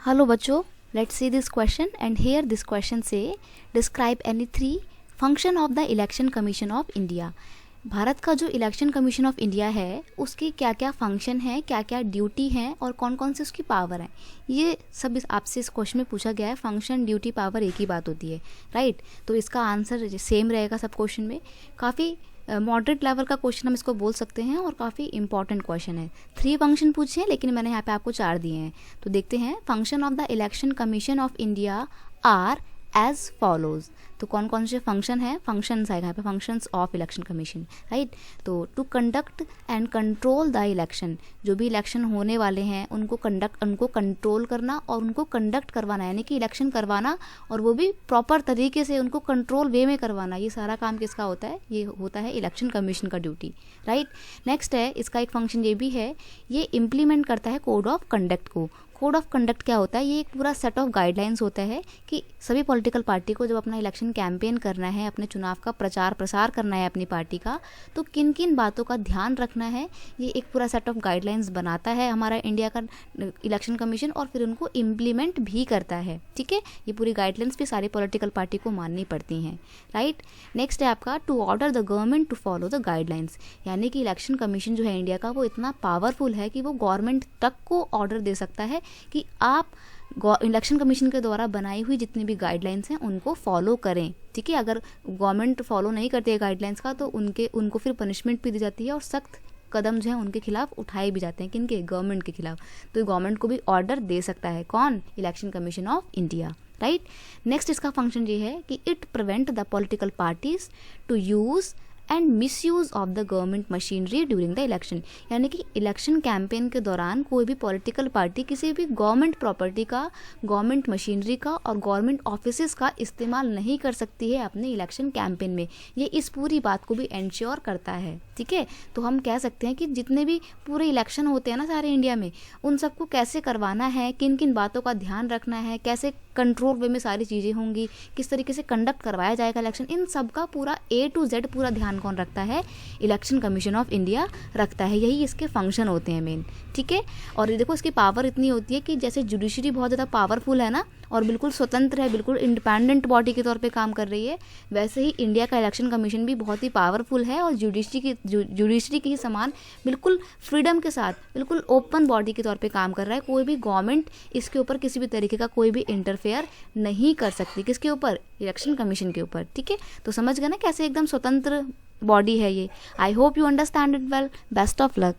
Hello बच्चों, let's see this question and here this question say describe any three function of the election commission of India। Bharat का जो election commission of India है उसकी क्या क्या function है, क्या क्या ड्यूटी है और कौन कौन से उसकी पावर है, ये सब आपसे इस क्वेश्चन में पूछा गया है। फंक्शन ड्यूटी पावर एक ही बात होती है, राइट। तो इसका आंसर सेम रहेगा सब क्वेश्चन में। काफ़ी मॉडरेट लेवल का क्वेश्चन हम इसको बोल सकते हैं और काफ़ी इंपॉर्टेंट क्वेश्चन है। 3 फंक्शन पूछे हैं लेकिन मैंने यहाँ पे आपको 4 दिए हैं। तो देखते हैं, function of the election commission of India are as follows. तो कौन कौन से फंक्शन है, फंक्शंस आएगा यहाँ पे, functions of election commission, right. तो to conduct and control the election, जो भी इलेक्शन होने वाले हैं उनको कंट्रोल करना और उनको कंडक्ट करवाना, यानी कि इलेक्शन करवाना और वो भी प्रॉपर तरीके से उनको कंट्रोल वे में करवाना, ये सारा काम किसका होता है, ये होता है इलेक्शन कमीशन का ड्यूटी, राइट। नेक्स्ट है, इसका एक फंक्शन ये भी है, ये इम्प्लीमेंट करता है कोड ऑफ कंडक्ट को। कोड ऑफ कंडक्ट क्या होता है, ये एक पूरा सेट ऑफ गाइडलाइंस होता है कि सभी पॉलिटिकल पार्टी को जब अपना इलेक्शन कैंपेन करना है, अपने चुनाव का प्रचार प्रसार करना है अपनी पार्टी का, तो किन किन बातों का ध्यान रखना है, ये एक पूरा सेट ऑफ गाइडलाइंस बनाता है हमारा इंडिया का इलेक्शन कमीशन और फिर उनको इम्प्लीमेंट भी करता है, ठीक है। ये पूरी गाइडलाइंस भी सारी पॉलिटिकल पार्टी को माननी पड़ती हैं, राइट। नेक्स्ट है आपका to order the government to follow the guidelines, यानी कि इलेक्शन कमीशन जो है इंडिया का वो इतना पावरफुल है कि वो गवर्नमेंट तक को ऑर्डर दे सकता है कि आप इलेक्शन कमीशन के द्वारा बनाई हुई जितनी भी गाइडलाइंस हैं उनको फॉलो करें, ठीक है। अगर गवर्नमेंट फॉलो नहीं करती है गाइडलाइंस का तो उनको फिर पनिशमेंट भी दी जाती है और सख्त कदम जो है उनके खिलाफ उठाए भी जाते हैं, किनके, गवर्नमेंट के खिलाफ। तो गवर्नमेंट को भी ऑर्डर दे सकता है कौन, election commission of India, right. Next इसका फंक्शन ये है कि it prevent the political parties to use and misuse of the government machinery during the election, यानी कि इलेक्शन कैंपेन के दौरान कोई भी पॉलिटिकल पार्टी किसी भी गवर्नमेंट प्रॉपर्टी का, गवर्नमेंट मशीनरी का और गवर्नमेंट ऑफिसेज का इस्तेमाल नहीं कर सकती है अपने इलेक्शन कैंपेन में। ये इस पूरी बात को भी एंश्योर करता है, ठीक है। तो हम कह सकते हैं कि जितने भी पूरे इलेक्शन होते हैं ना सारे इंडिया में, उन सबको कैसे करवाना है, किन किन बातों का ध्यान रखना है, कैसे कंट्रोल वे में सारी चीज़ें होंगी, किस तरीके से कंडक्ट करवाया जाएगा इलेक्शन, इन सब का पूरा A to Z पूरा ध्यान कौन रखता है, इलेक्शन कमीशन ऑफ इंडिया रखता है। यही इसके फंक्शन होते हैं मेन, ठीक है। और ये देखो इसकी पावर इतनी होती है कि जैसे जुडिशरी बहुत ज़्यादा पावरफुल है ना और बिल्कुल स्वतंत्र है, बिल्कुल इंडिपेंडेंट बॉडी के तौर पे काम कर रही है, वैसे ही इंडिया का इलेक्शन कमीशन भी बहुत ही पावरफुल है और जुडिशरी के ही समान बिल्कुल फ्रीडम के साथ बिल्कुल ओपन बॉडी के तौर पे काम कर रहा है। कोई भी गवर्नमेंट इसके ऊपर किसी भी तरीके का कोई भी इंटरफेयर नहीं कर सकती, किसके ऊपर, इलेक्शन कमीशन के ऊपर, ठीक है। तो समझ गए ना कैसे एकदम स्वतंत्र बॉडी है ये। I hope you understand it well. Best of luck.